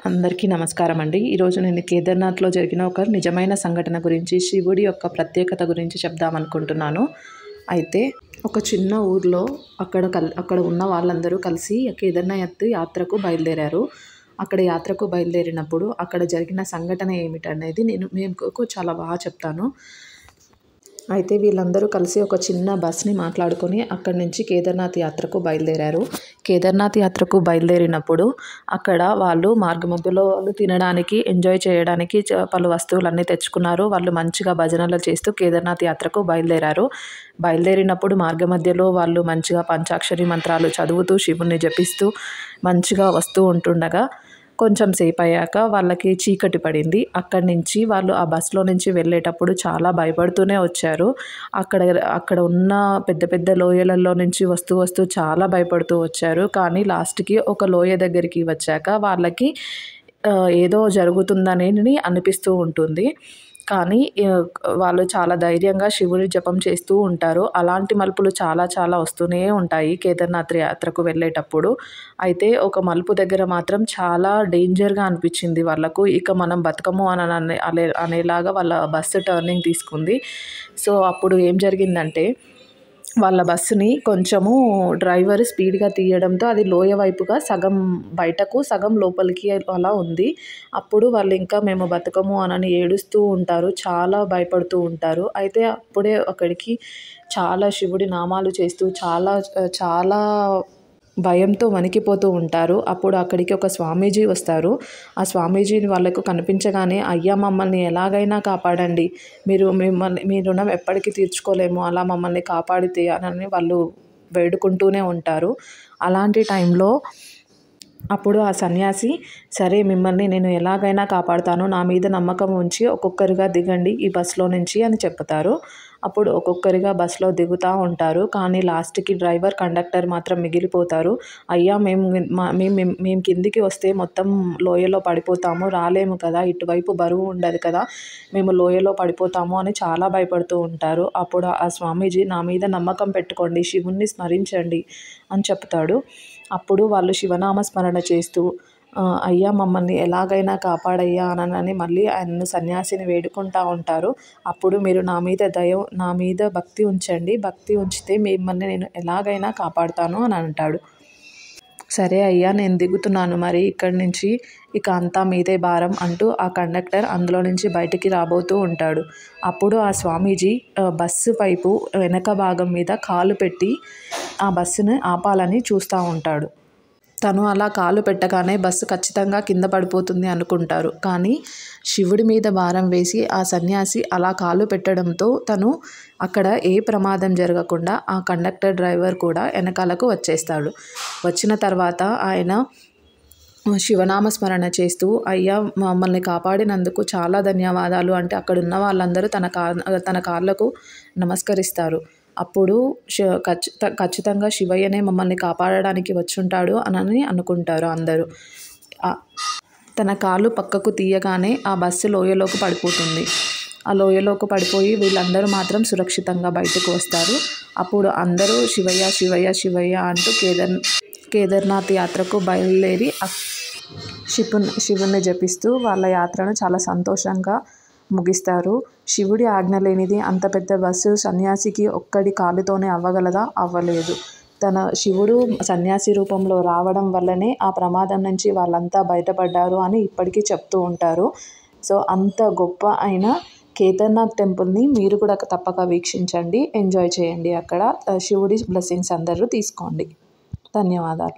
అందరికీ నమస్కారం అండి. ఈరోజు నేను కేదార్నాథ్‌లో జరిగిన ఒక నిజమైన సంఘటన గురించి, శివుడి యొక్క ప్రత్యేకత గురించి చెప్దామనుకుంటున్నాను. అయితే ఒక చిన్న ఊర్లో అక్కడ ఉన్న వాళ్ళందరూ కలిసి కేదార్నాథ్ యాత్రకు బయలుదేరారు. అక్కడ యాత్రకు బయలుదేరినప్పుడు అక్కడ జరిగిన సంఘటన ఏమిటనేది నేను మీకు చాలా బాగా చెప్తాను. అయితే వీళ్ళందరూ కలిసి ఒక చిన్న బస్‌ని మాట్లాడుకొని అక్కడి నుంచి కేదార్నాథ్ యాత్రకు బయలుదేరారు. కేదార్నాథ్ యాత్రకు బయలుదేరినప్పుడు అక్కడ వాళ్ళు మార్గమధ్యలో తినడానికి, ఎంజాయ్ చేయడానికి పలు వస్తువులన్నీ తెచ్చుకున్నారు. వాళ్ళు మంచిగా భజనలు చేస్తూ కేదార్నాథ్ యాత్రకు బయలుదేరారు. బయలుదేరినప్పుడు మార్గమధ్యలో వాళ్ళు మంచిగా పంచాక్షరి మంత్రాలు చదువుతూ, శివుణ్ణి జపిస్తూ మంచిగా వస్తూ ఉంటుండగా కొంచెం సేపు అయ్యాక వాళ్ళకి చీకటి పడింది. అక్కడి నుంచి వాళ్ళు ఆ బస్సులో నుంచి వెళ్ళేటప్పుడు చాలా భయపడుతూనే వచ్చారు. అక్కడ ఉన్న పెద్ద పెద్ద లోయలలో నుంచి వస్తూ చాలా భయపడుతూ వచ్చారు. కానీ లాస్ట్‌కి ఒక లోయ దగ్గరికి వచ్చాక వాళ్ళకి ఏదో జరుగుతుందని అనిపిస్తూ ఉంటుంది. కానీ వాళ్ళు చాలా ధైర్యంగా శివుడి జపం చేస్తూ ఉంటారు. అలాంటి మలుపులు చాలా వస్తూనే ఉంటాయి కేదార్నాథ్ యాత్రకు వెళ్ళేటప్పుడు. అయితే ఒక మలుపు దగ్గర మాత్రం చాలా డేంజర్‌గా అనిపించింది వాళ్ళకు. ఇక మనం బతకము అనేలాగా వాళ్ళ బస్సు టర్నింగ్ తీసుకుంది. సో, అప్పుడు ఏం జరిగిందంటే వాళ్ళ బస్సుని కొంచెము డ్రైవర్ స్పీడ్‌గా తీయడంతో అది లోయ వైపుగా సగం బయటకు, సగం లోపలికి అలా ఉంది. అప్పుడు వాళ్ళు ఇంకా మేము బతకము అని ఏడుస్తూ ఉంటారు. చాలా భయపడుతూ ఉంటారు. అయితే అప్పుడే అక్కడికి చాలా శివుడి నామాలు చేస్తూ చాలా భయంతో వణికిపోతూ ఉంటారు. అప్పుడు అక్కడికి ఒక స్వామీజీ వస్తారు. ఆ స్వామీజీని వాళ్ళకు కనిపించగానే, అయ్యా మమ్మల్ని ఎలాగైనా కాపాడండి, మీ రుణం ఎప్పటికీ తీర్చుకోలేము, అలా మమ్మల్ని కాపాడితే అని వాళ్ళు వేడుకుంటూనే ఉంటారు. అలాంటి టైంలో అప్పుడు ఆ సన్యాసి, సరే మిమ్మల్ని నేను ఎలాగైనా కాపాడుతాను, నా మీద నమ్మకం ఉంచి ఒక్కొక్కరుగా దిగండి ఈ బస్సులో నుంచి అని చెప్తారు. అప్పుడు ఒక్కొక్కరిగా బస్సులో దిగుతూ ఉంటారు. కానీ లాస్ట్‌కి డ్రైవర్, కండక్టర్ మాత్రం మిగిలిపోతారు. అయ్యా మేము కిందికి వస్తే మొత్తం లోయలో పడిపోతాము, రాలేము కదా, ఇటువైపు బరువు ఉండదు కదా, మేము లోయలో పడిపోతాము అని చాలా భయపడుతూ ఉంటారు. అప్పుడు ఆ స్వామీజీ, నా మీద నమ్మకం పెట్టుకోండి, శివుణ్ణి స్మరించండి అని చెప్తాడు. అప్పుడు వాళ్ళు శివనామ స్మరణ చేస్తూ అయ్యా మమ్మల్ని ఎలాగైనా కాపాడయ్యా అని మళ్ళీ ఆయన సన్యాసిని వేడుకుంటూ ఉంటారు. అప్పుడు మీరు నా మీద భక్తి ఉంచండి, భక్తి ఉంచితే మిమ్మల్ని నేను ఎలాగైనా కాపాడుతాను అని అంటాడు. సరే అయ్యా, నేను దిగుతున్నాను మరి ఇక్కడి నుంచి, ఇక అంతా మీదే భారం అంటూ ఆ కండక్టర్ అందులో నుంచి బయటికి రాబోతూ ఉంటాడు. అప్పుడు ఆ స్వామీజీ బస్సు వైపు వెనక భాగం మీద కాలు పెట్టి ఆ బస్సును ఆపాలని చూస్తూ ఉంటాడు. తను అలా కాలు పెట్టగానే బస్సు ఖచ్చితంగా కింద పడిపోతుంది అనుకుంటారు. కానీ శివుడి మీద భారం వేసి ఆ సన్యాసి అలా కాలు పెట్టడంతో తను అక్కడ ఏ ప్రమాదం జరగకుండా ఆ కండక్టర్, డ్రైవర్ కూడా వెనకాలకు వచ్చేస్తాడు. వచ్చిన తర్వాత ఆయన శివనామస్మరణ చేస్తూ, అయ్యా మమ్మల్ని కాపాడినందుకు చాలా ధన్యవాదాలు అంటే అక్కడున్న వాళ్ళందరూ తన కాళ్ళకు నమస్కరిస్తారు. అప్పుడు ఖచ్చితంగా శివయ్యనే మమ్మల్ని కాపాడడానికి వచ్చుంటాడు అని అనుకుంటారు అందరూ. తన కాలు పక్కకు తీయగానే ఆ బస్సు లోయలోకి పడిపోతుంది. ఆ లోయలోకి పడిపోయి వీళ్ళందరూ మాత్రం సురక్షితంగా బయటకు వస్తారు. అప్పుడు అందరూ శివయ్య శివయ్య శివయ్య అంటూ కేదార్నాథ్ యాత్రకు బయలుదేరి శివుణ్ణి జపిస్తూ వాళ్ళ యాత్రను చాలా సంతోషంగా ముగిస్తారు. శివుడి ఆజ్ఞ లేనిది అంత పెద్ద బస్సు సన్యాసికి ఒక్కడి కాలుతోనే అవ్వగలదా? అవ్వలేదు. శివుడు సన్యాసి రూపంలో రావడం వల్లనే ఆ ప్రమాదం నుంచి వాళ్ళంతా బయటపడ్డారు అని ఇప్పటికీ చెప్తూ ఉంటారు. సో, అంత గొప్ప అయిన కేదార్నాథ్ టెంపుల్ని మీరు కూడా తప్పక వీక్షించండి, ఎంజాయ్ చేయండి. అక్కడ శివుడి బ్లెస్సింగ్స్ అందరూ తీసుకోండి. ధన్యవాదాలు.